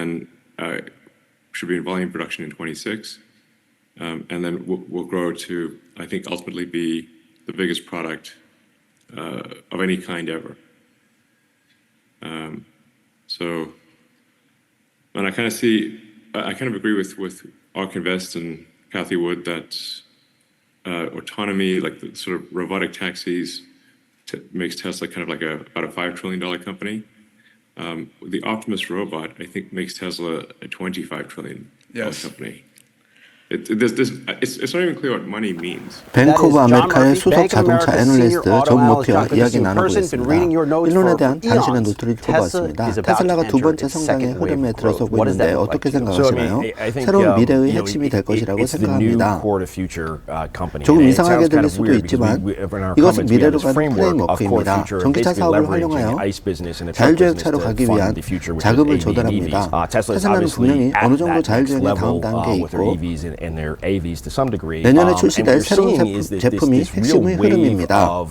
and should be in volume production in 26. And then we'll grow to, I think, ultimately be the biggest product of any kind ever. And I kind of agree with ARK Invest and Cathie Wood that autonomy, like the sort of robotic taxis, makes Tesla kind of like about a $5 trillion company. The Optimus robot, I think, makes Tesla a $25 trillion company. It's not even clear what money means. 뱅크 오브 아메리카의 수석 자동차 애널리스트 존 머피와 이야기 나눠보겠습니다. 일론에 대한 당신의 노트를 읽어보았습니다. 테슬라가 두 번째 성장의 흐름에 들어서고 있는데 어떻게 생각하시나요? 새로운 미래의 핵심이 될 것이라고 생각합니다. 조금 이상하게 들릴 수도 있지만 이것은 미래로 가는 프레임워크입니다. 전기차 사업을 활용하여 자율주행차로 가기 위한 자금을 조달합니다. 테슬라는 분명히 어느 정도 자율주행의 다음 단계에 있고 내년에 출시될 새로운 제품이 핵심의 흐름입니다.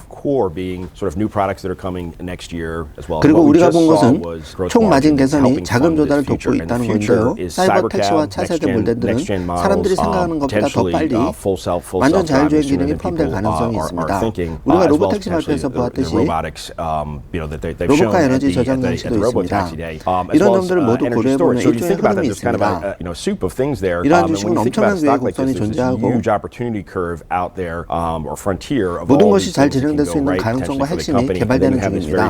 그리고 우리가 본 것은 총 마진 개선이 자금 조달을 돕고 있다는 건데요. 사이버 택시와 차세대 모델들은 사람들이 생각하는 것보다 더 빨리 완전 자율주행 기능이 포함될 가능성이 있습니다. 우리가 로봇택시 발표에서 보았듯이 로봇카 에너지 저장 장치도 있습니다. 이런 점들을 모두 고려해보면 일종의 흐름이 있습니다. 이러한 주식은 엄청난 위의 곡선이 존재하고 모든 것이 잘 진행될 수 있는 가능성과 핵심이 개발되는 중입니다.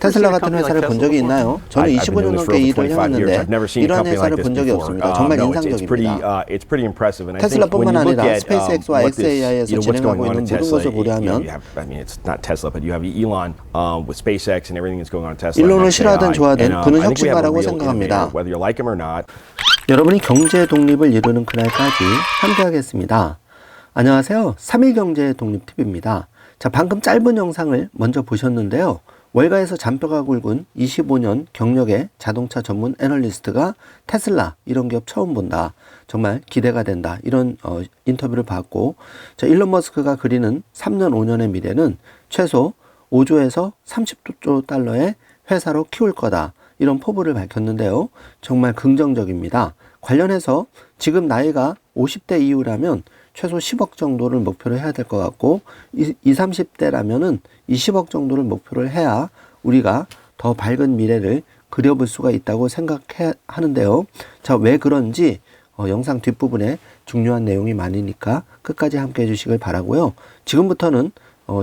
테슬라 같은 회사를 본 적이 있나요? 저는 25년 넘게 이 일을 해왔는데 이러한 회사를 본 적이 없습니다. 정말 인상적입니다. 테슬라뿐만 아니라 스페이스X와 XAI에서 진행하고 있는 모든 것을 고려하면 일론을 싫어하든 좋아하든 그는 혁신가라고 생각합니다. 여러분이 경제의 독립을 이루는 그날까지 함께하겠습니다. 안녕하세요. 3일 경제의 독립TV입니다. 자, 방금 짧은 영상을 먼저 보셨는데요. 월가에서 잔뼈가 굵은 25년 경력의 자동차 전문 애널리스트가 테슬라 이런 기업 처음 본다. 정말 기대가 된다. 이런 인터뷰를 봤고, 자, 일론 머스크가 그리는 3년, 5년의 미래는 최소 5조에서 30조 달러의 회사로 키울 거다. 이런 포부를 밝혔는데요. 정말 긍정적입니다. 관련해서 지금 나이가 50대 이후라면 최소 10억 정도를 목표로 해야 될 것 같고 20, 30대라면은 20억 정도를 목표를 해야 우리가 더 밝은 미래를 그려볼 수가 있다고 생각하는데요. 자, 왜 그런지 영상 뒷부분에 중요한 내용이 많으니까 끝까지 함께 해주시길 바라고요. 지금부터는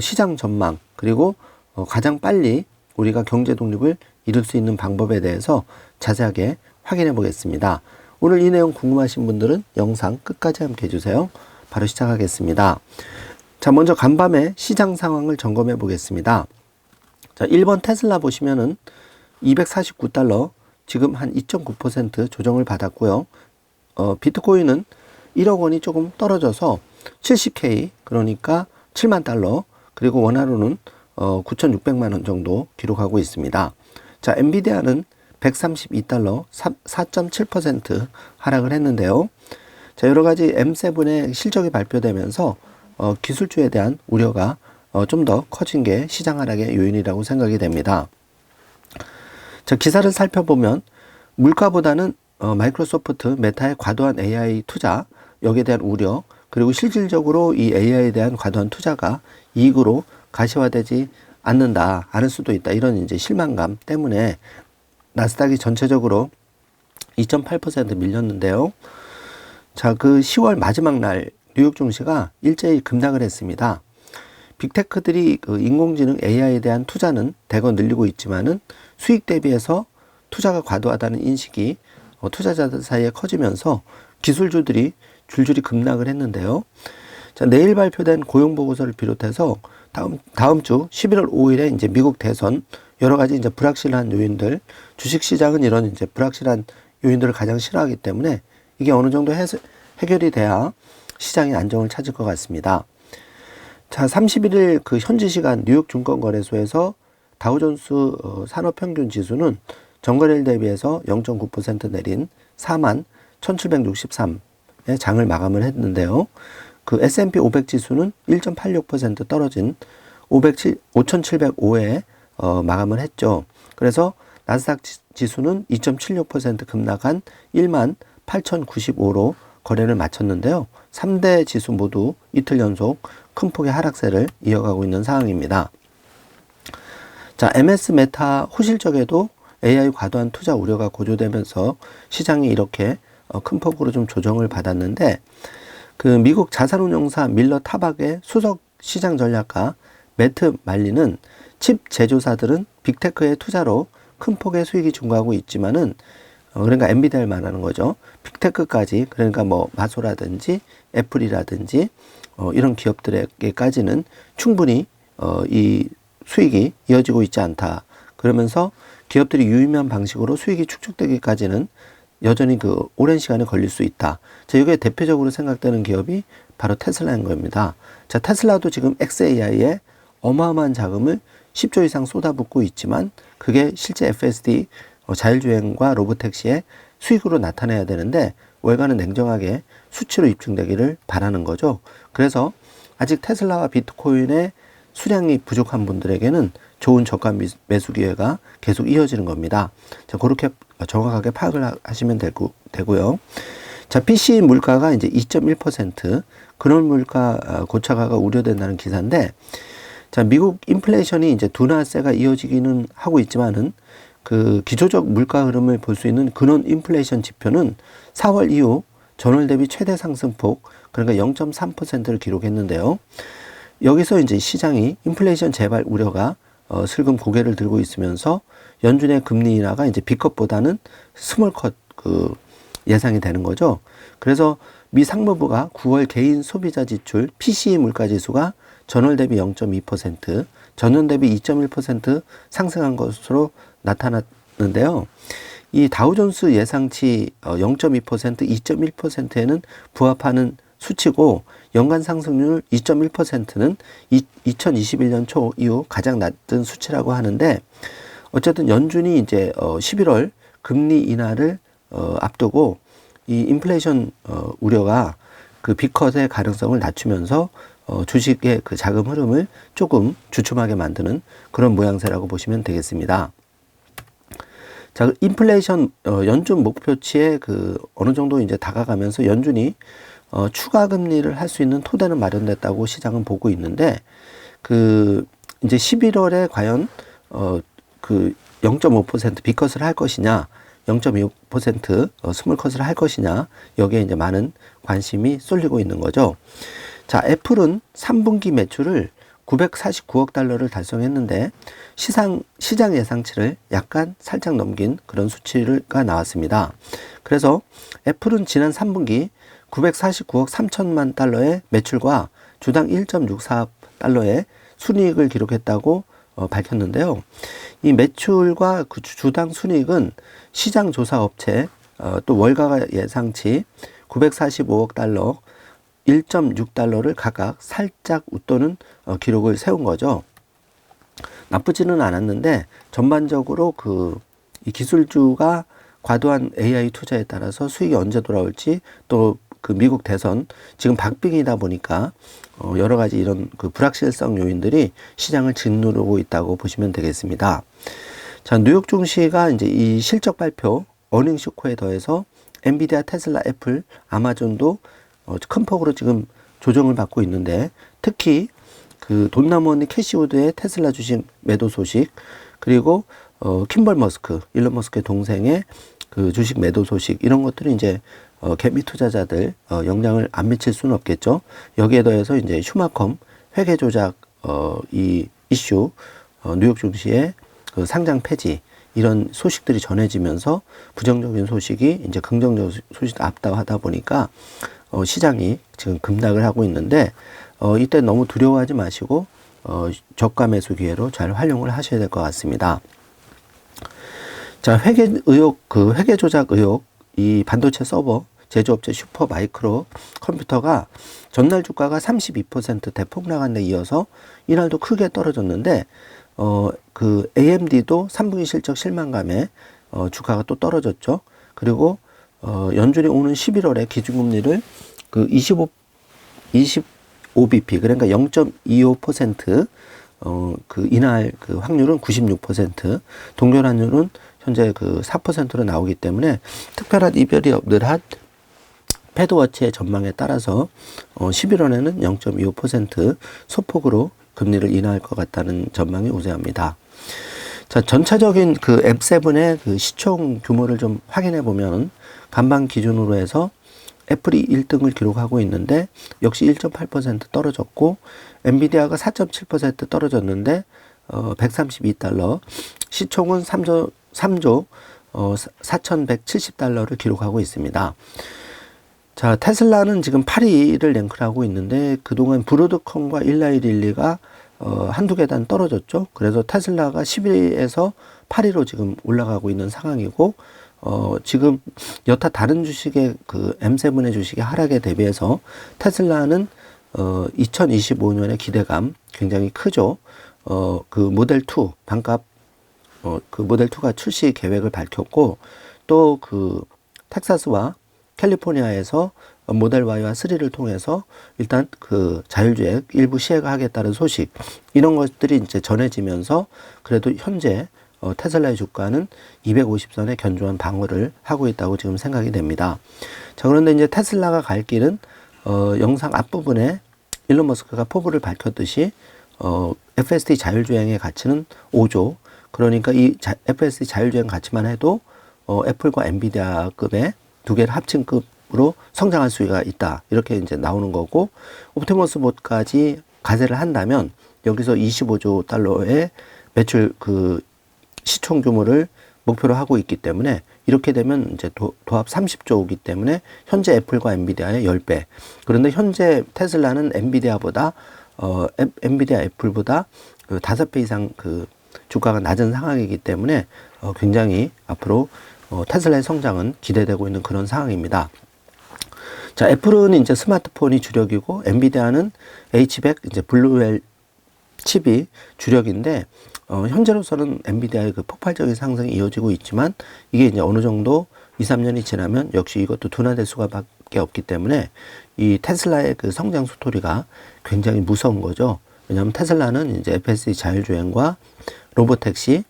시장 전망 그리고 가장 빨리 우리가 경제 독립을 이룰 수 있는 방법에 대해서 자세하게 확인해 보겠습니다. 오늘 이 내용 궁금하신 분들은 영상 끝까지 함께 해주세요. 바로 시작하겠습니다. 자, 먼저 간밤에 시장 상황을 점검해 보겠습니다. 자, 1번 테슬라 보시면은 249달러, 지금 한 2.9% 조정을 받았고요. 비트코인은 1억 원이 조금 떨어져서 70K, 그러니까 7만 달러, 그리고 원화로는 9,600만 원 정도 기록하고 있습니다. 자, 엔비디아는 132달러, 4.7% 하락을 했는데요. 자, 여러 가지 M7의 실적이 발표되면서 기술주에 대한 우려가 좀 더 커진 게 시장 하락의 요인이라고 생각이 됩니다. 자, 기사를 살펴보면 물가보다는 마이크로소프트, 메타의 과도한 AI 투자, 여기에 대한 우려, 그리고 실질적으로 이 AI에 대한 과도한 투자가 이익으로 가시화되지 않을 수도 있다. 이런 이제 실망감 때문에 나스닥이 전체적으로 2.8% 밀렸는데요. 자, 그 10월 마지막 날 뉴욕 증시가 일제히 급락을 했습니다. 빅테크들이 그 인공지능 AI에 대한 투자는 대거 늘리고 있지만은 수익 대비해서 투자가 과도하다는 인식이 투자자들 사이에 커지면서 기술주들이 줄줄이 급락을 했는데요. 자, 내일 발표된 고용보고서를 비롯해서 다음 주 11월 5일에 이제 미국 대선 여러 가지 이제 불확실한 요인들, 주식시장은 이런 이제 불확실한 요인들을 가장 싫어하기 때문에 이게 어느 정도 해결이 돼야 시장이 안정을 찾을 것 같습니다. 자, 31일 그 현지 시간 뉴욕 증권거래소에서 다우존스 산업평균 지수는 전거래일 대비해서 0.9% 내린 41,763의 장을 마감을 했는데요. 그 S&P 500 지수는 1.86% 떨어진 5,705에 마감을 했죠. 그래서 나스닥 지수는 2.76% 급락한 18,095로 거래를 마쳤는데요. 3대 지수 모두 이틀 연속 큰 폭의 하락세를 이어가고 있는 상황입니다. 자, MS 메타 호실적에도 AI 과도한 투자 우려가 고조되면서 시장이 이렇게 큰 폭으로 좀 조정을 받았는데, 그 미국 자산운용사 밀러 타박의 수석 시장 전략가 매트 말리는 칩 제조사들은 빅테크의 투자로 큰 폭의 수익이 증가하고 있지만은, 그러니까 엔비디아를 말하는 거죠. 빅테크까지, 그러니까 뭐 마소라든지 애플이라든지 이런 기업들에게까지는 충분히 이 수익이 이어지고 있지 않다. 그러면서 기업들이 유의미한 방식으로 수익이 축적되기까지는 여전히 그 오랜 시간이 걸릴 수 있다. 자, 이게 대표적으로 생각되는 기업이 바로 테슬라인 겁니다. 자, 테슬라도 지금 xAI에 어마어마한 자금을 10조 이상 쏟아붓고 있지만, 그게 실제 FSD 자율주행과 로보택시의 수익으로 나타내야 되는데 월가는 냉정하게 수치로 입증되기를 바라는 거죠. 그래서 아직 테슬라와 비트코인의 수량이 부족한 분들에게는 좋은 저가 매수 기회가 계속 이어지는 겁니다. 자, 그렇게 정확하게 파악을 하시면 되고요. 자, PC 물가가 이제 2.1%, 근원 물가 고차가가 우려된다는 기사인데, 자, 미국 인플레이션이 이제 둔화세가 이어지기는 하고 있지만은 그 기초적 물가 흐름을 볼 수 있는 근원 인플레이션 지표는 4월 이후 전월 대비 최대 상승폭, 그러니까 0.3%를 기록했는데요. 여기서 이제 시장이 인플레이션 재발 우려가 슬금 고개를 들고 있으면서 연준의 금리 인하가 이제 B컷보다는 스몰컷 그 예상이 되는 거죠. 그래서 미 상무부가 9월 개인 소비자 지출 PCE 물가 지수가 전월 대비 0.2%, 전년 대비 2.1% 상승한 것으로 나타났는데요. 이 다우존스 예상치 0.2%, 2.1%에는 부합하는 수치고, 연간 상승률 2.1%는 2021년 초 이후 가장 낮은 수치라고 하는데, 어쨌든 연준이 이제 11월 금리 인하를 앞두고 이 인플레이션 우려가 그 B컷의 가능성을 낮추면서 주식의 그 자금 흐름을 조금 주춤하게 만드는 그런 모양새라고 보시면 되겠습니다. 자, 인플레이션 연준 목표치에 그 어느 정도 이제 다가가면서 연준이 추가 금리를 할 수 있는 토대는 마련됐다고 시장은 보고 있는데, 그 이제 11월에 과연 그 0.5% B컷을 할 것이냐, 0.25% 스몰컷을 할 것이냐, 여기에 이제 많은 관심이 쏠리고 있는 거죠. 자, 애플은 3분기 매출을 949억 달러를 달성했는데 시장 예상치를 약간 살짝 넘긴 그런 수치가 나왔습니다. 그래서 애플은 지난 3분기 949억 3천만 달러의 매출과 주당 1.64달러의 순이익을 기록했다고 밝혔는데요. 이 매출과 그 주당 순이익은 시장 조사 업체 또 월가 예상치 945억 달러, 1.6달러를 각각 살짝 웃도는 기록을 세운 거죠. 나쁘지는 않았는데 전반적으로 이 기술주가 과도한 AI 투자에 따라서 수익이 언제 돌아올지, 또 그 미국 대선 지금 박빙이다 보니까 여러 가지 이런 그 불확실성 요인들이 시장을 짓누르고 있다고 보시면 되겠습니다. 자, 뉴욕 증시가 이제 이 실적 발표 어닝 쇼크에 더해서 엔비디아, 테슬라, 애플, 아마존도 큰 폭으로 지금 조정을 받고 있는데, 특히 그 돈나무언니 캐시우드의 테슬라 주식 매도 소식, 그리고 킴벌 머스크, 일론 머스크의 동생의 그 주식 매도 소식, 이런 것들이 이제 개미 투자자들 영향을 안 미칠 수는 없겠죠. 여기에 더해서 이제 슈마컴 회계 조작 이 이슈, 뉴욕 증시의 그 상장 폐지, 이런 소식들이 전해지면서 부정적인 소식이 이제 긍정적 소식 앞다하다 보니까 시장이 지금 급락을 하고 있는데, 이때 너무 두려워하지 마시고 저가 매수 기회로 잘 활용을 하셔야 될 것 같습니다. 자, 회계 의혹, 그 회계 조작 의혹, 이 반도체 서버 제조업체 슈퍼 마이크로 컴퓨터가 전날 주가가 32% 대폭락한 데 이어서 이날도 크게 떨어졌는데, 그 AMD도 3분기 실적 실망감에 주가가 또 떨어졌죠. 그리고 연준이 오는 11월에 기준금리를 그 25bp, 그러니까 0.25% 그 인하할 그 확률은 96%, 동결환율은 현재 그 4%로 나오기 때문에 특별한 이별이 없는 패드워치의 전망에 따라서 11월에는 0.25% 소폭으로 금리를 인하할 것 같다는 전망이 우세합니다. 자, 전체적인 그 M7의 그 시총 규모를 좀 확인해 보면 간방 기준으로 해서 애플이 1등을 기록하고 있는데 역시 1.8% 떨어졌고 엔비디아가 4.7% 떨어졌는데 132달러, 시총은 3조 4,170달러를 기록하고 있습니다. 자, 테슬라는 지금 8위를 랭크를 하고 있는데 그동안 브로드컴과 일라이 릴리가 한두 계단 떨어졌죠. 그래서 테슬라가 10위에서 8위로 지금 올라가고 있는 상황이고 지금 여타 다른 주식의 그 M7의 주식의 하락에 대비해서 테슬라는 2025년의 기대감 굉장히 크죠. 그 모델 2 반값 그 모델 2가 출시 계획을 밝혔고 또 그 텍사스와 캘리포니아에서 모델 Y와 3를 통해서 일단 그 자율주행 일부 시행을 하겠다는 소식 이런 것들이 이제 전해지면서 그래도 현재 테슬라의 주가는 250선에 견조한 방어를 하고 있다고 지금 생각이 됩니다. 자, 그런데 이제 테슬라가 갈 길은 영상 앞부분에 일론 머스크가 포부를 밝혔듯이 FSD 자율주행의 가치는 5조. 그러니까 이 FSD 자율주행 가치만 해도 애플과 엔비디아급의 두 개를 합친 급으로 성장할 수가 있다. 이렇게 이제 나오는 거고 옵티머스 봇까지 가세를 한다면 여기서 25조 달러의 매출 그 시총 규모를 목표로 하고 있기 때문에 이렇게 되면 이제 도합 30조이기 때문에 현재 애플과 엔비디아의 10배. 그런데 현재 테슬라는 엔비디아 애플보다 그 5배 이상 그 주가가 낮은 상황이기 때문에 굉장히 앞으로 테슬라의 성장은 기대되고 있는 그런 상황입니다. 자, 애플은 이제 스마트폰이 주력이고 엔비디아는 H100 이제 블루웰 칩이 주력인데 현재로서는 엔비디아의 그 폭발적인 상승이 이어지고 있지만 이게 이제 어느 정도 2, 3년이 지나면 역시 이것도 둔화될 수밖에 없기 때문에 이 테슬라의 그 성장 스토리가 굉장히 무서운 거죠. 왜냐하면 테슬라는 이제 FSD 자율주행과 로보택시,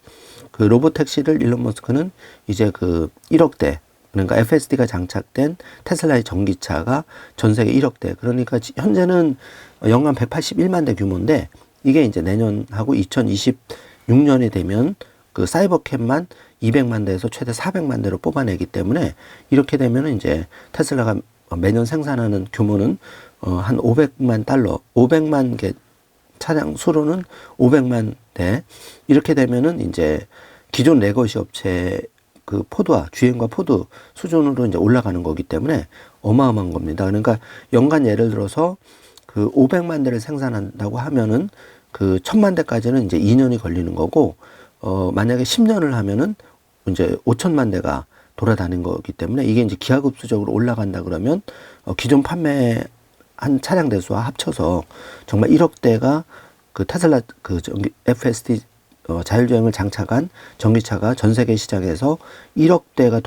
그 로보택시를 일론 머스크는 이제 그 1억대, 그러니까 FSD가 장착된 테슬라의 전기차가 전 세계 1억대, 그러니까 현재는 연간 181만 대 규모인데 이게 이제 내년하고 2026년이 되면 그 사이버캡만 200만 대에서 최대 400만 대로 뽑아내기 때문에 이렇게 되면 이제 테슬라가 매년 생산하는 규모는 한 500만 개 차량 수로는 500만 대. 이렇게 되면은 이제 기존 레거시 업체 그 포드와 GM과 포드 수준으로 이제 올라가는 거기 때문에 어마어마한 겁니다. 그러니까 연간 예를 들어서 그 500만 대를 생산한다고 하면은 그 1000만 대까지는 이제 2년이 걸리는 거고 만약에 10년을 하면은 이제 5천만 대가 돌아다니는 거기 때문에 이게 이제 기하급수적으로 올라간다 그러면 기존 판매한 차량 대수와 합쳐서 정말 1억 대가 그 테슬라 그 전기 FSD 자율주행을 장착한 전기차가 전 세계 시장에서 1억 대가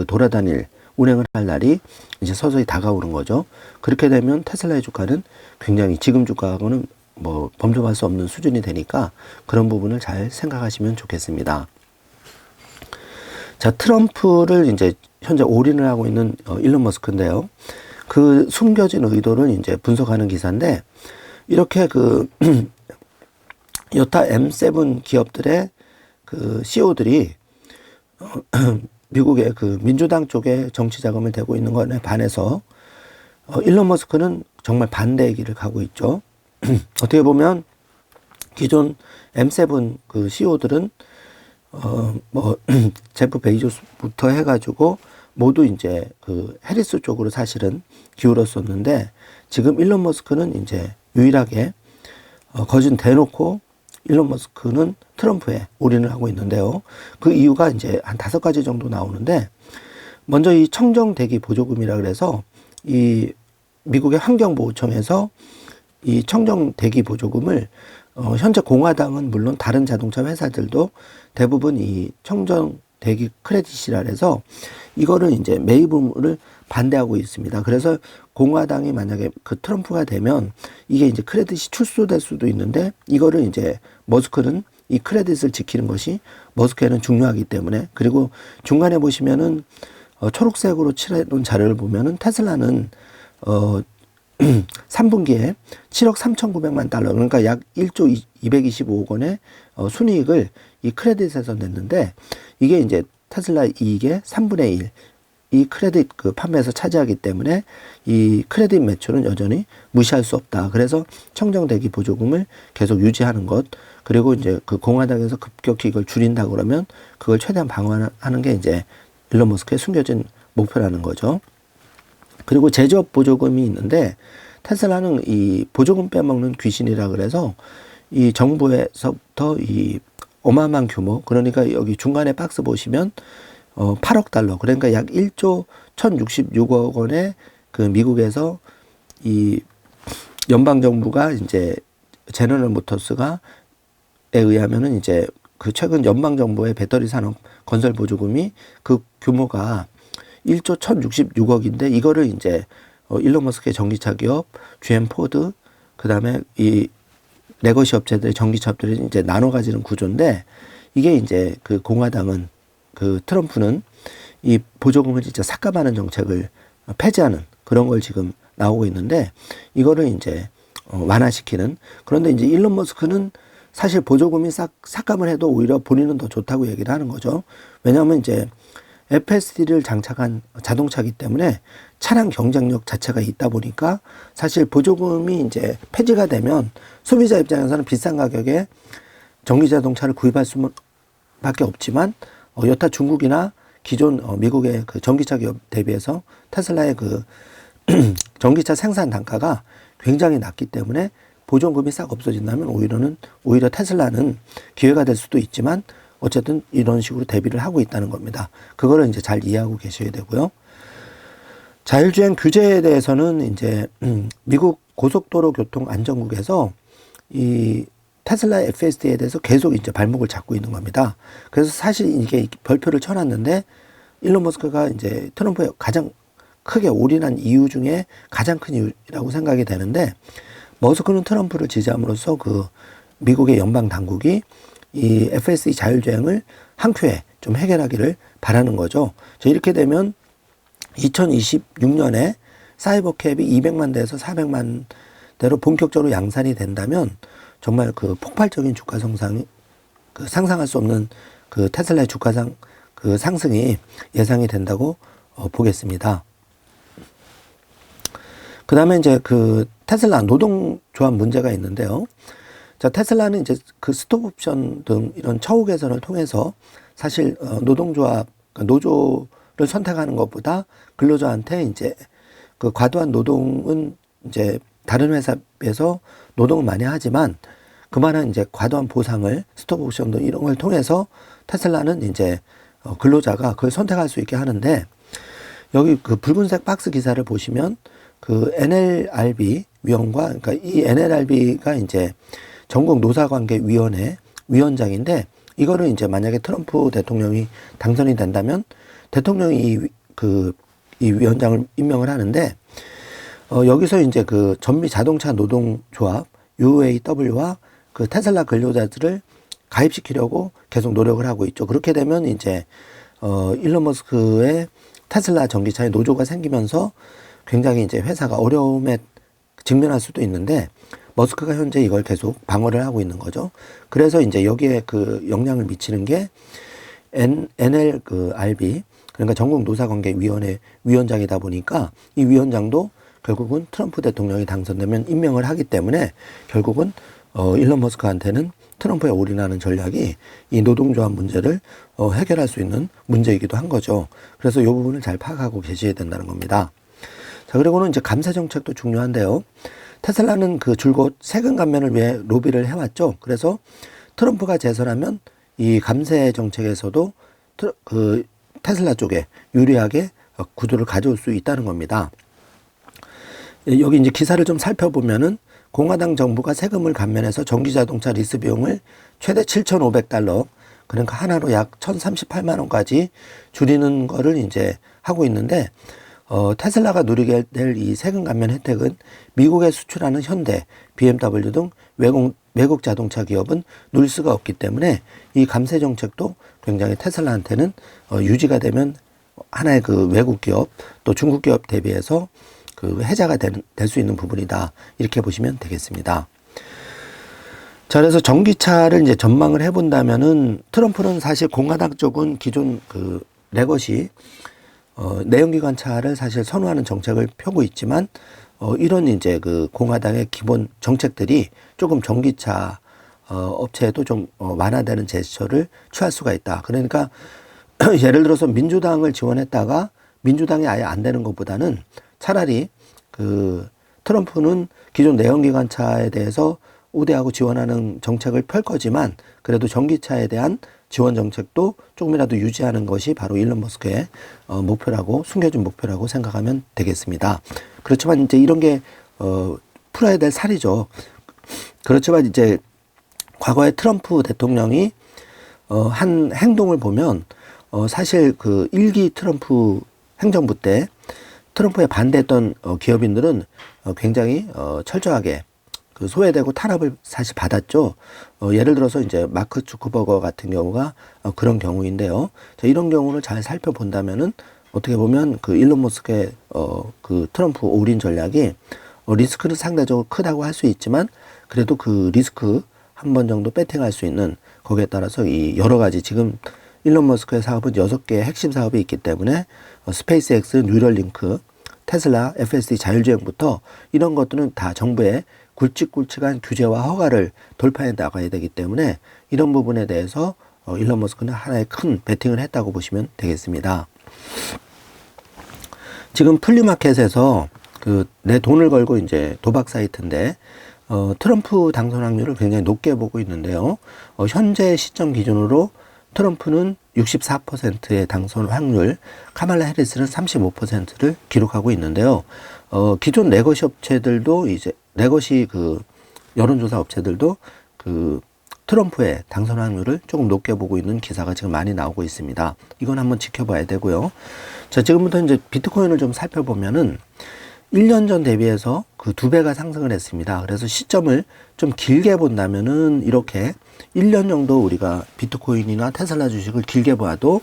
돌아다닐 운행을 할 날이 이제 서서히 다가오는 거죠. 그렇게 되면 테슬라의 주가는 굉장히 지금 주가하고는 뭐 범접할 수 없는 수준이 되니까 그런 부분을 잘 생각하시면 좋겠습니다. 자, 트럼프를 이제 현재 올인을 하고 있는 일론 머스크인데요. 그 숨겨진 의도를 이제 분석하는 기사인데 이렇게 그 여타 M7 기업들의 그 CEO들이 미국의 그 민주당 쪽에 정치 자금을 대고 있는 것에 반해서 일론 머스크는 정말 반대의 길을 가고 있죠. 어떻게 보면 기존 M7 그 CEO들은 뭐 제프 베이조스부터 해가지고 모두 이제 그 해리스 쪽으로 사실은 기울었었는데 지금 일론 머스크는 이제 유일하게 거진 대놓고 일론 머스크는 트럼프에 올인을 하고 있는데요. 그 이유가 이제 한 5가지 정도 나오는데 먼저 이 청정 대기 보조금이라 그래서 이 미국의 환경보호청에서 이 청정 대기 보조금을 현재 공화당은 물론 다른 자동차 회사들도 대부분 이 청정 대기 크레딧이라 해서 이거를 이제 매입을 반대하고 있습니다. 그래서 공화당이 만약에 그 트럼프가 되면 이게 이제 크레딧이 출소될 수도 있는데 이거를 이제 머스크는 이 크레딧을 지키는 것이 머스크에는 중요하기 때문에, 그리고 중간에 보시면은 초록색으로 칠해놓은 자료를 보면은 테슬라는 3분기에 7억 3,900만 달러, 그러니까 약 1조 225억 원의 순이익을 이 크레딧에서 냈는데, 이게 이제 테슬라 이익의 3분의 1, 이 크레딧 그 판매에서 차지하기 때문에 이 크레딧 매출은 여전히 무시할 수 없다. 그래서 청정대기 보조금을 계속 유지하는 것, 그리고 이제 그 공화당에서 급격히 이걸 줄인다 그러면 그걸 최대한 방어하는 게 이제 일론 머스크의 숨겨진 목표라는 거죠. 그리고 제조업 보조금이 있는데, 테슬라는 이 보조금 빼먹는 귀신이라 그래서 이 정부에서부터 이 어마어마한 규모, 그러니까 여기 중간에 박스 보시면 8억 달러, 그러니까 약 1조 1,066억 원의 그 미국에서 이 연방 정부가 이제 제너럴 모터스가 에 의하면은 이제 그 최근 연방 정부의 배터리 산업 건설 보조금이 그 규모가 1조 1,066억인데, 이거를 이제 일론 머스크의 전기차 기업, GM 포드, 그다음에 이 레거시 업체들의 전기차업들이 이제 나눠 가지는 구조인데, 이게 이제 그 공화당은, 그 트럼프는 이 보조금을 진짜 삭감하는 정책을 폐지하는 그런 걸 지금 나오고 있는데, 이거를 이제 완화시키는. 그런데 이제 일론 머스크는 사실 보조금이 삭감을 해도 오히려 본인은 더 좋다고 얘기를 하는 거죠. 왜냐하면 이제 FSD를 장착한 자동차이기 때문에 차량 경쟁력 자체가 있다 보니까, 사실 보조금이 이제 폐지가 되면 소비자 입장에서는 비싼 가격에 전기 자동차를 구입할 수밖에 없지만, 여타 중국이나 기존 미국의 그 전기차 기업 대비해서 테슬라의 그 전기차 생산 단가가 굉장히 낮기 때문에 보조금이 싹 없어진다면 오히려 테슬라는 기회가 될 수도 있지만, 어쨌든 이런 식으로 대비를 하고 있다는 겁니다. 그거를 이제 잘 이해하고 계셔야 되고요. 자율주행 규제에 대해서는 이제 미국 고속도로 교통 안전국에서 이 테슬라 FSD에 대해서 계속 이제 발목을 잡고 있는 겁니다. 그래서 사실 이게 별표를 쳐놨는데, 일론 머스크가 이제 트럼프에 가장 크게 올인한 이유 중에 가장 큰 이유라고 생각이 되는데, 머스크는 트럼프를 지지함으로써 그 미국의 연방 당국이 이 FSD 자율주행을 한 큐에 좀 해결하기를 바라는 거죠. 이렇게 되면 2026년에 사이버캡이 200만 대에서 400만 대로 본격적으로 양산이 된다면, 정말 그 폭발적인 주가 성장이, 그 상상할 수 없는 그 테슬라의 주가 그 상승이 예상이 된다고 보겠습니다. 그 다음에 이제 그 테슬라 노동조합 문제가 있는데요. 자, 테슬라는 이제 그 스톡옵션 등 이런 처우 개선을 통해서 사실 노동조합, 그러니까 노조를 선택하는 것보다 근로자한테 이제 그 과도한 노동은 이제 다른 회사에 비해서 노동을 많이 하지만, 그만한 이제 과도한 보상을 스톡옵션 등 이런 걸 통해서 테슬라는 이제 근로자가 그걸 선택할 수 있게 하는데, 여기 그 붉은색 박스 기사를 보시면 그 NLRB 위원과, 그러니까 이 NLRB가 이제 전국 노사관계위원회 위원장인데, 이거를 이제 만약에 트럼프 대통령이 당선이 된다면 대통령이 이 위원장을 임명을 하는데, 여기서 이제 그 전미 자동차 노동조합 UAW와 그 테슬라 근로자들을 가입시키려고 계속 노력을 하고 있죠. 그렇게 되면 이제 일론 머스크의 테슬라 전기차에 노조가 생기면서 굉장히 이제 회사가 어려움에 직면할 수도 있는데, 머스크가 현재 이걸 계속 방어를 하고 있는 거죠. 그래서 이제 여기에 그 영향을 미치는 게 NLRB, 그러니까 전국 노사관계위원회 위원장이다 보니까, 이 위원장도 결국은 트럼프 대통령이 당선되면 임명을 하기 때문에, 결국은 일론 머스크한테는 트럼프에 올인하는 전략이 이 노동조합 문제를 해결할 수 있는 문제이기도 한 거죠. 그래서 이 부분을 잘 파악하고 계셔야 된다는 겁니다. 자, 그리고는 이제 감세 정책도 중요한데요. 테슬라는 그 줄곧 세금 감면을 위해 로비를 해왔죠. 그래서 트럼프가 재선하면 이 감세 정책에서도 그 테슬라 쪽에 유리하게 구도를 가져올 수 있다는 겁니다. 여기 이제 기사를 좀 살펴보면은, 공화당 정부가 세금을 감면해서 전기자동차 리스 비용을 최대 7,500달러, 그러니까 하나로 약 1,038만 원까지 줄이는 거를 이제 하고 있는데, 테슬라가 누리게 될 이 세금 감면 혜택은 미국에 수출하는 현대, BMW 등 외국 자동차 기업은 누릴 수가 없기 때문에 이 감세 정책도 굉장히 테슬라한테는 유지가 되면 하나의 그 외국 기업 또 중국 기업 대비해서 그 해자가 될 수 있는 부분이다. 이렇게 보시면 되겠습니다. 자, 그래서 전기차를 이제 전망을 해본다면은 트럼프는 사실 공화당 쪽은 기존 그 레거시 내연기관차를 사실 선호하는 정책을 펴고 있지만 이런 이제 그 공화당의 기본 정책들이 조금 전기차 업체에도 좀 완화되는 제스처를 취할 수가 있다. 그러니까 예를 들어서 민주당을 지원했다가 민주당이 아예 안 되는 것보다는 차라리 그 트럼프는 기존 내연기관차에 대해서 우대하고 지원하는 정책을 펼 거지만 그래도 전기차에 대한 지원 정책도 조금이라도 유지하는 것이 바로 일론 머스크의 목표라고 숨겨진 목표라고 생각하면 되겠습니다. 그렇지만 이제 이런 게 풀어야 될 살이죠. 그렇지만 이제 과거에 트럼프 대통령이 한 행동을 보면 사실 그 1기 트럼프 행정부 때 트럼프에 반대했던 기업인들은 굉장히 철저하게 그 소외되고 탄압을 사실 받았죠. 예를 들어서 이제 마크 주커버거 같은 경우가 그런 경우인데요. 자, 이런 경우를 잘 살펴본다면은 어떻게 보면 그 일론 머스크의 그 트럼프 올인 전략이 리스크는 상대적으로 크다고 할 수 있지만 그래도 그 리스크 한 번 정도 배팅할 수 있는 거기에 따라서 이 여러 가지 지금 일론 머스크의 사업은 6개의 핵심 사업이 있기 때문에 스페이스X, 뉴럴링크, 테슬라, FSD 자율주행부터 이런 것들은 다 정부의 굵직굵직한 규제와 허가를 돌파해 나가야 되기 때문에 이런 부분에 대해서 일론 머스크는 하나의 큰 베팅을 했다고 보시면 되겠습니다. 지금 플리마켓에서 그 내 돈을 걸고 이제 도박 사이트인데 트럼프 당선 확률을 굉장히 높게 보고 있는데요. 현재 시점 기준으로 트럼프는 64%의 당선 확률, 카말라 해리스는 35%를 기록하고 있는데요. 기존 레거시 업체들도 이제 레거시 그 여론조사 업체들도 그 트럼프의 당선 확률을 조금 높게 보고 있는 기사가 지금 많이 나오고 있습니다. 이건 한번 지켜봐야 되고요. 자, 지금부터 이제 비트코인을 좀 살펴보면은 1년 전 대비해서 그 2배가 상승을 했습니다. 그래서 시점을 좀 길게 본다면은 이렇게 1년 정도 우리가 비트코인이나 테슬라 주식을 길게 봐도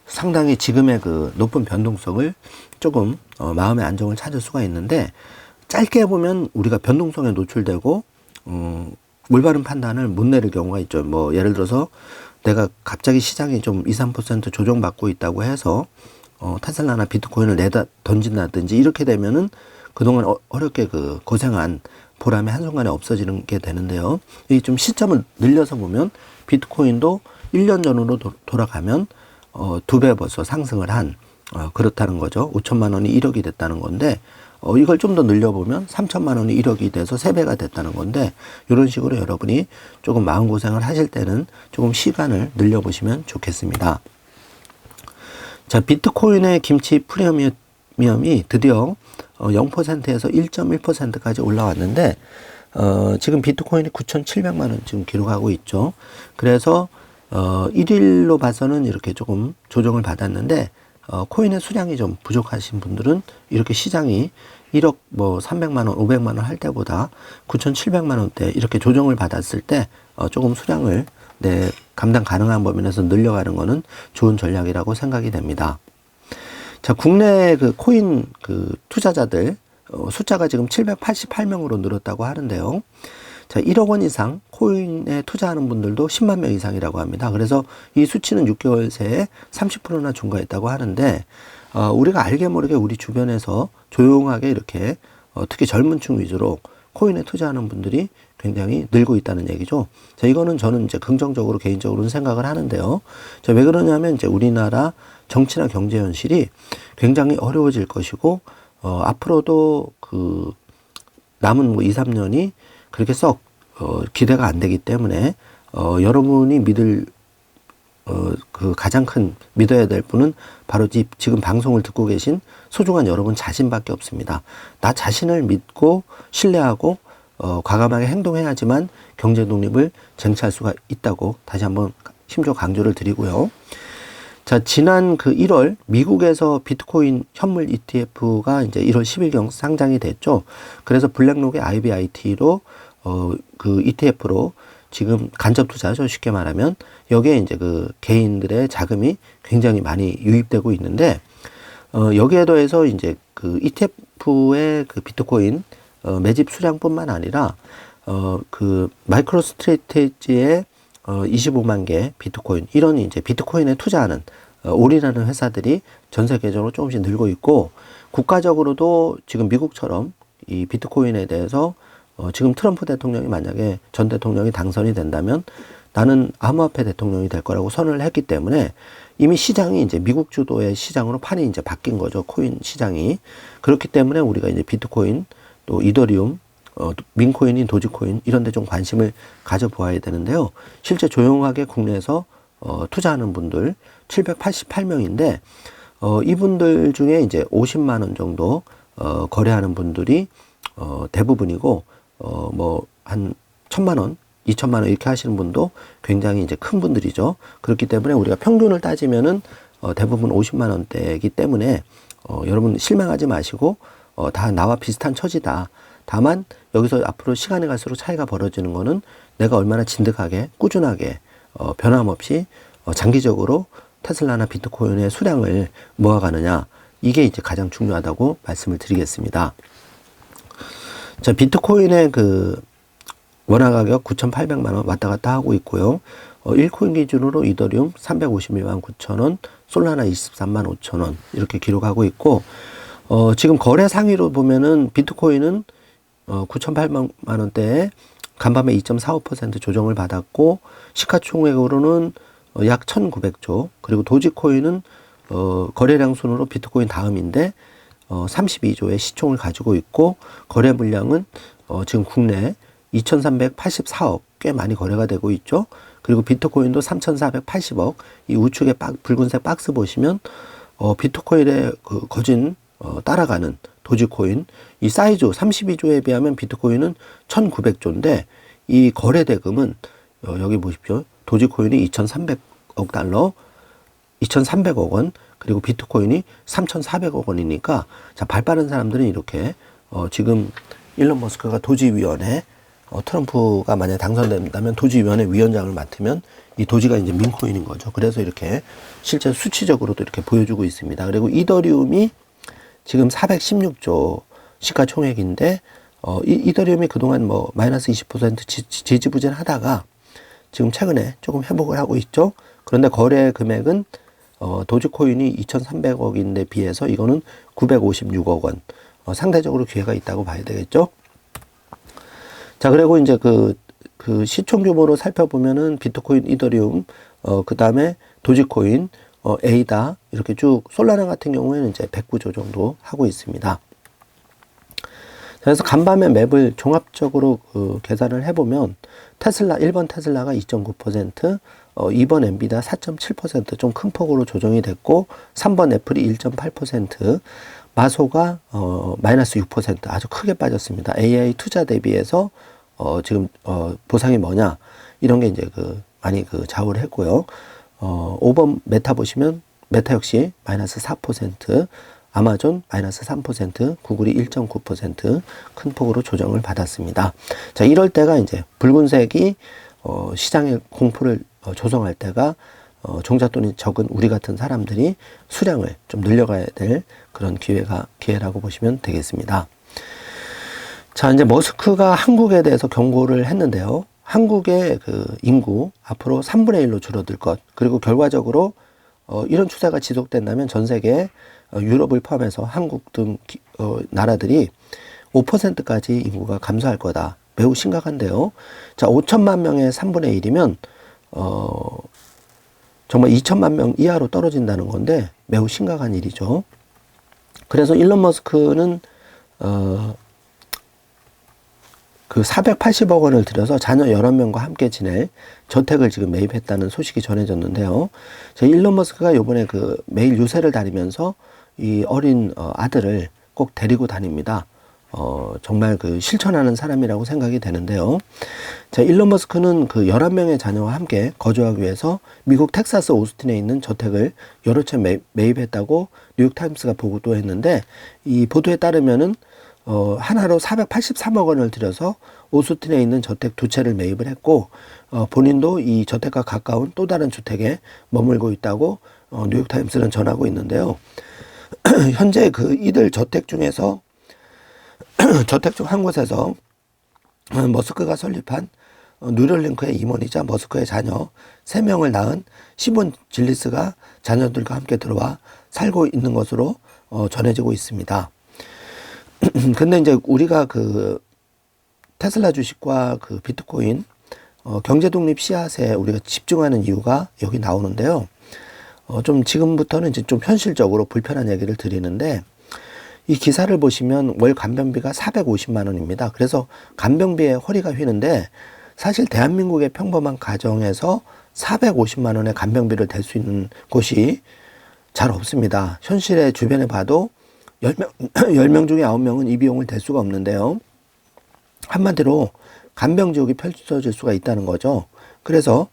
상당히 지금의 그 높은 변동성을 조금 마음의 안정을 찾을 수가 있는데 짧게 보면 우리가 변동성에 노출되고 올바른 판단을 못 내릴 경우가 있죠. 뭐 예를 들어서 내가 갑자기 시장이 좀 2, 3% 조정받고 있다고 해서 테슬라나 비트코인을 내다 던진다든지 이렇게 되면은 그동안 어렵게 그 고생한 보람이 한순간에 없어지는 게 되는데요. 이 좀 시점을 늘려서 보면 비트코인도 1년 전으로 돌아가면 2배 벌써 상승을 한 그렇다는 거죠. 5천만 원이 1억이 됐다는 건데 이걸 좀 더 늘려보면 3천만 원이 1억이 돼서 3배가 됐다는 건데 이런 식으로 여러분이 조금 마음고생을 하실 때는 조금 시간을 늘려보시면 좋겠습니다. 자, 비트코인의 김치 프리미엄이 드디어 0%에서 1.1%까지 올라왔는데 지금 비트코인이 9,700만 원 지금 기록하고 있죠. 그래서 1일로 봐서는 이렇게 조금 조정을 받았는데 코인의 수량이 좀 부족하신 분들은 이렇게 시장이 1억 뭐 300만 원, 500만 원 할 때보다 9,700만 원대 이렇게 조정을 받았을 때 조금 수량을 감당 가능한 범위 내에서 늘려가는 거는 좋은 전략이라고 생각이 됩니다. 자, 국내 그 코인 그 투자자들 숫자가 지금 788명으로 늘었다고 하는데요. 자, 1억 원 이상 코인에 투자하는 분들도 10만 명 이상이라고 합니다. 그래서 이 수치는 6개월 새에 30%나 증가했다고 하는데 우리가 알게 모르게 우리 주변에서 조용하게 이렇게 특히 젊은 층 위주로 코인에 투자하는 분들이 굉장히 늘고 있다는 얘기죠. 자, 이거는 저는 이제 긍정적으로 개인적으로는 생각을 하는데요. 자, 왜 그러냐면 이제 우리나라 정치나 경제 현실이 굉장히 어려워질 것이고 앞으로도 그 남은 뭐 2, 3년이 그렇게 썩 기대가 안 되기 때문에 여러분이 믿을 그 가장 큰 믿어야 될 분은 바로 지금 방송을 듣고 계신 소중한 여러분 자신밖에 없습니다. 나 자신을 믿고 신뢰하고 과감하게 행동해야지만 경제 독립을 쟁취할 수가 있다고 다시 한번 힘줘 강조를 드리고요. 자, 지난 그 1월 미국에서 비트코인 현물 ETF가 이제 1월 10일경 상장이 됐죠. 그래서 블랙록의 IBIT로 그 ETF로 지금 간접 투자죠. 쉽게 말하면 여기에 이제 그 개인들의 자금이 굉장히 많이 유입되고 있는데 여기에 더해서 이제 그 ETF의 그 비트코인 매집 수량뿐만 아니라 그 마이크로 스트래티지의 25만 개 비트코인 이런 이제 비트코인에 투자하는 올인하는 회사들이 전 세계적으로 조금씩 늘고 있고 국가적으로도 지금 미국처럼 이 비트코인에 대해서 지금 트럼프 대통령이 만약에 전 대통령이 당선이 된다면 나는 암호화폐 대통령이 될 거라고 선언을 했기 때문에 이미 시장이 이제 미국 주도의 시장으로 판이 이제 바뀐 거죠. 코인 시장이. 그렇기 때문에 우리가 이제 비트코인 또 이더리움 민코인인 도지코인 이런 데 좀 관심을 가져보아야 되는데요. 실제 조용하게 국내에서 투자하는 분들 788명인데 이분들 중에 이제 50만 원 정도 거래하는 분들이 대부분이고 뭐 한 1,000만 원, 2천만 원 이렇게 하시는 분도 굉장히 이제 큰 분들이죠. 그렇기 때문에 우리가 평균을 따지면은 대부분 50만 원대이기 때문에 여러분 실망하지 마시고 다 나와 비슷한 처지다. 다만 여기서 앞으로 시간이 갈수록 차이가 벌어지는 거는 내가 얼마나 진득하게 꾸준하게 변함없이 장기적으로 테슬라나 비트코인의 수량을 모아가느냐 이게 이제 가장 중요하다고 말씀을 드리겠습니다. 자, 비트코인의 그 원화 가격 9,800만 원 왔다 갔다 하고 있고요. 1코인 기준으로 이더리움 351만 9천 원, 솔라나 23만 5천 원 이렇게 기록하고 있고 지금 거래 상위로 보면은 비트코인은 9,800만 원대에 간밤에 2.45% 조정을 받았고 시가총액으로는 약 1,900조 그리고 도지코인은 거래량 순으로 비트코인 다음인데 32조의 시총을 가지고 있고 거래 물량은 지금 국내 2,384억 꽤 많이 거래가 되고 있죠. 그리고 비트코인도 3,480억 이 우측에 붉은색 박스 보시면 비트코인의 그 거진 따라가는 도지코인 이 사이즈 32조에 비하면 비트코인은 1,900조인데 이 거래 대금은 여기 보십시오. 도지코인이 2,300억 달러 2,300억 원 그리고 비트코인이 3,400억 원이니까 자, 발 빠른 사람들은 이렇게 지금 일론 머스크가 도지위원회 트럼프가 만약 당선된다면 도지위원회 위원장을 맡으면 이 도지가 이제 민코인인 거죠. 그래서 이렇게 실제 수치적으로도 이렇게 보여주고 있습니다. 그리고 이더리움이 지금 416조 시가총액인데 이더리움이 그동안 뭐 마이너스 20% 지지부진하다가 지금 최근에 조금 회복을 하고 있죠. 그런데 거래 금액은 도지코인이 2,300억인데 비해서 이거는 956억 원. 상대적으로 기회가 있다고 봐야 되겠죠. 자, 그리고 이제 그 시총 규모로 살펴보면은 비트코인, 이더리움, 그 다음에 도지코인, 에이다 이렇게 쭉 솔라나 같은 경우에는 이제 109조 정도 하고 있습니다. 그래서 간밤에 맵을 종합적으로 계산을 해보면 테슬라 1번 테슬라가 2.9%, 2번 엔비디아 4.7% 좀 큰 폭으로 조정이 됐고 3번 애플이 1.8%, 마소가 마이너스 6% 아주 크게 빠졌습니다. AI 투자 대비해서 지금 보상이 뭐냐 이런 게 이제 많이 좌우를 했고요. 5번 메타 보시면 메타 역시 마이너스 4%, 아마존 마이너스 3%, 구글이 1.9% 큰 폭으로 조정을 받았습니다. 자, 이럴 때가 이제 붉은색이 시장의 공포를 조성할 때가 종잣돈이 적은 우리 같은 사람들이 수량을 좀 늘려가야 될 그런 기회라고 보시면 되겠습니다. 자, 이제 머스크가 한국에 대해서 경고를 했는데요. 한국의 그 인구 앞으로 3분의 1로 줄어들 것, 그리고 결과적으로 이런 추세가 지속된다면 전 세계 유럽을 포함해서 한국 등 나라들이 5%까지 인구가 감소할 거다. 매우 심각한데요. 자, 5천만 명의 3분의 1이면 정말 2천만 명 이하로 떨어진다는 건데 매우 심각한 일이죠. 그래서 일론 머스크는 그 480억 원을 들여서 자녀 11명과 함께 지낼 저택을 지금 매입했다는 소식이 전해졌는데요. 일론 머스크가 이번에 그 매일 유세를 다니면서 이 어린 아들을 꼭 데리고 다닙니다. 정말 그 실천하는 사람이라고 생각이 되는데요. 자, 일론 머스크는 그 11명의 자녀와 함께 거주하기 위해서 미국 텍사스 오스틴에 있는 저택을 여러 채 매입했다고 뉴욕타임스가 보고도 했는데 이 보도에 따르면은 하나로 483억 원을 들여서 오스틴에 있는 저택 2채를 매입을 했고, 본인도 이 저택과 가까운 또 다른 주택에 머물고 있다고 뉴욕타임스는 전하고 있는데요. 현재 이들 저택 중에서 저택 중 한 곳에서 머스크가 설립한 뉴럴링크의 임원이자 머스크의 자녀 3명을 낳은 시몬 질리스가 자녀들과 함께 들어와 살고 있는 것으로 전해지고 있습니다. 근데 이제 우리가 테슬라 주식과 비트코인 경제 독립 씨앗에 우리가 집중하는 이유가 여기 나오는데요. 좀 지금부터는 이제 좀 현실적으로 불편한 얘기를 드리는데, 이 기사를 보시면 월 간병비가 450만 원입니다. 그래서 간병비에 허리가 휘는데, 사실 대한민국의 평범한 가정에서 450만 원의 간병비를 댈 수 있는 곳이 잘 없습니다. 현실의 주변에 봐도 10명 중에 9명은 이 비용을 댈 수가 없는데요. 한마디로 간병지옥이 펼쳐질 수가 있다는 거죠. 그래서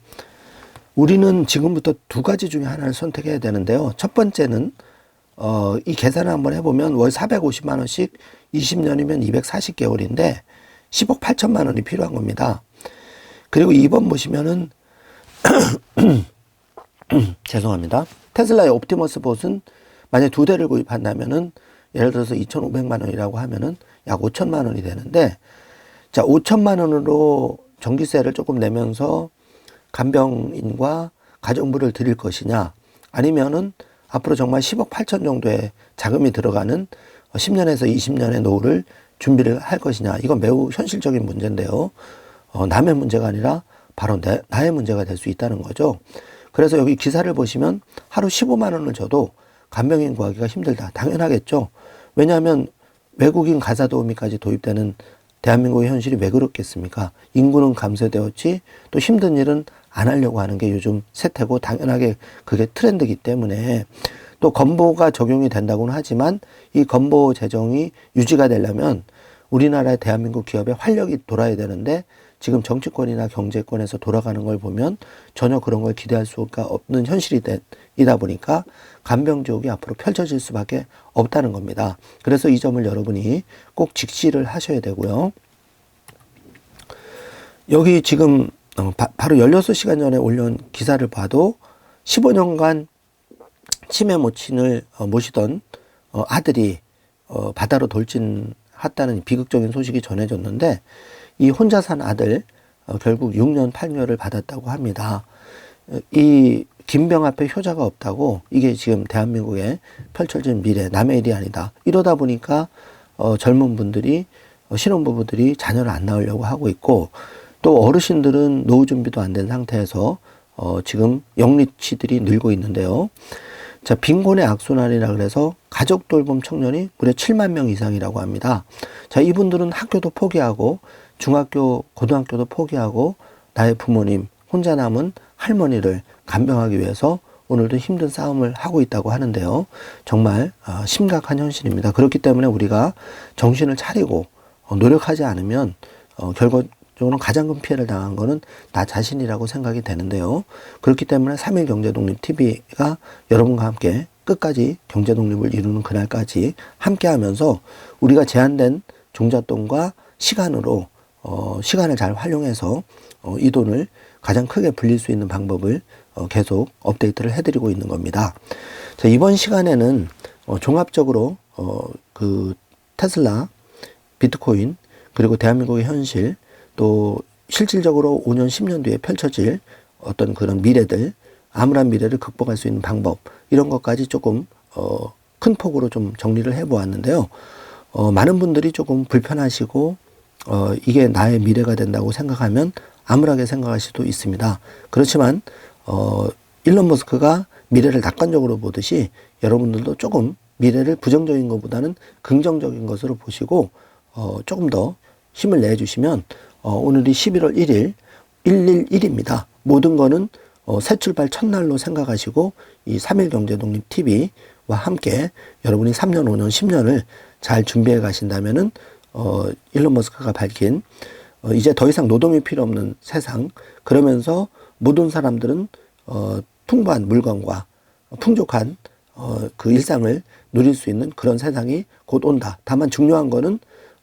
우리는 지금부터 2가지 중에 하나를 선택해야 되는데요. 첫 번째는 이 계산을 한번 해보면 월 450만 원씩 20년이면 240개월인데 10억 8천만 원이 필요한 겁니다. 그리고 2번 보시면은 죄송합니다. 테슬라의 옵티머스 봇은 만약 2대를 구입한다면은 예를 들어서 2,500만 원이라고 하면은 약 5천만 원이 되는데, 자, 5천만 원으로 전기세를 조금 내면서 간병인과 가정부를 드릴 것이냐, 아니면은 앞으로 정말 10억 8천 정도의 자금이 들어가는 10년에서 20년의 노후를 준비를 할 것이냐. 이건 매우 현실적인 문제인데요. 남의 문제가 아니라 바로 나의 문제가 될 수 있다는 거죠. 그래서 여기 기사를 보시면 하루 15만 원을 줘도 간병인 구하기가 힘들다. 당연하겠죠. 왜냐하면 외국인 가사도우미까지 도입되는 대한민국의 현실이 왜 그렇겠습니까? 인구는 감소되었지 또 힘든 일은 안 하려고 하는 게 요즘 세태고, 당연하게 그게 트렌드이기 때문에, 또 건보가 적용이 된다고는 하지만 이 건보 제정이 유지가 되려면 우리나라의 대한민국 기업의 활력이 돌아야 되는데, 지금 정치권이나 경제권에서 돌아가는 걸 보면 전혀 그런 걸 기대할 수가 없는 현실이다 보니까 간병지옥이 앞으로 펼쳐질 수밖에 없다는 겁니다. 그래서 이 점을 여러분이 꼭 직시를 하셔야 되고요. 여기 지금 바로 16시간 전에 올려온 기사를 봐도 15년간 치매 모친을 모시던 아들이 바다로 돌진했다는 비극적인 소식이 전해졌는데, 이 혼자 산 아들 결국 6년 8개월을 받았다고 합니다. 이 김병 앞에 효자가 없다고, 이게 지금 대한민국에 펼쳐진 미래, 남의 일이 아니다. 이러다 보니까 젊은 분들이, 신혼부부들이 자녀를 안 낳으려고 하고 있고, 또 어르신들은 노후 준비도 안 된 상태에서 지금 영리치들이 늘고 있는데요. 자, 빈곤의 악순환이라 그래서 가족 돌봄 청년이 무려 7만 명 이상이라고 합니다. 자, 이분들은 학교도 포기하고 중학교, 고등학교도 포기하고 나의 부모님, 혼자 남은 할머니를 간병하기 위해서 오늘도 힘든 싸움을 하고 있다고 하는데요. 정말 심각한 현실입니다. 그렇기 때문에 우리가 정신을 차리고 노력하지 않으면 결과적으로 가장 큰 피해를 당한 거는 나 자신이라고 생각이 되는데요. 그렇기 때문에 3일 경제독립TV가 여러분과 함께 끝까지 경제독립을 이루는 그날까지 함께 하면서 우리가 제한된 종잣돈과 시간으로 시간을 잘 활용해서 이 돈을 가장 크게 불릴 수 있는 방법을 계속 업데이트를 해드리고 있는 겁니다. 자, 이번 시간에는 종합적으로 테슬라, 비트코인, 그리고 대한민국의 현실, 또 실질적으로 5년, 10년 뒤에 펼쳐질 어떤 그런 미래들, 암울한 미래를 극복할 수 있는 방법, 이런 것까지 조금 큰 폭으로 좀 정리를 해보았는데요. 많은 분들이 조금 불편하시고 이게 나의 미래가 된다고 생각하면 암울하게 생각할 수도 있습니다. 그렇지만 일론 머스크가 미래를 낙관적으로 보듯이 여러분들도 조금 미래를 부정적인 것보다는 긍정적인 것으로 보시고 조금 더 힘을 내주시면 오늘이 11월 1일 111입니다. 모든 거는 새 출발 첫날로 생각하시고 이 3일 경제독립TV와 함께 여러분이 3년, 5년, 10년을 잘 준비해 가신다면은 일론 머스크가 밝힌 이제 더 이상 노동이 필요 없는 세상, 그러면서 모든 사람들은 풍부한 물건과 풍족한 그 일상을 누릴 수 있는 그런 세상이 곧 온다. 다만 중요한 거는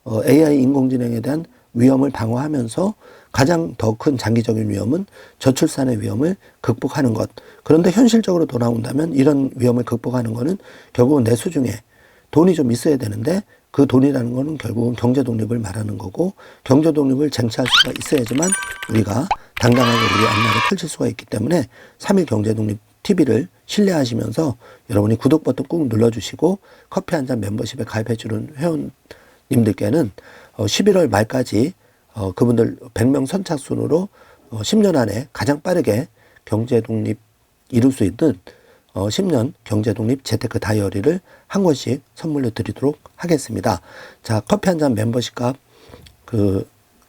AI 인공지능에 대한 위험을 방어하면서 가장 더 큰 장기적인 위험은 저출산의 위험을 극복하는 것. 그런데 현실적으로 돌아온다면 이런 위험을 극복하는 것은 결국은 내 수중에 돈이 좀 있어야 되는데 그 돈이라는 것은 결국은 경제 독립을 말하는 거고 경제 독립을 쟁취할 수가 있어야지만 우리가 당당하게 우리 앞날을 펼칠 수가 있기 때문에 3일 경제 독립 TV를 신뢰하시면서 여러분이 구독 버튼 꾹 눌러주시고 커피 한 잔 멤버십에 가입해 주는 회원님들께는 11월 말까지 그분들 100명 선착순으로 10년 안에 가장 빠르게 경제 독립 이룰 수 있는 10년 경제 독립 재테크 다이어리를 한 권씩 선물로 드리도록 하겠습니다. 자, 커피 한 잔 멤버십 값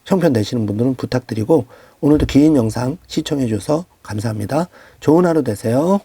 형편 내시는 분들은 부탁드리고 오늘도 긴 영상 시청해 주셔서 감사합니다. 좋은 하루 되세요.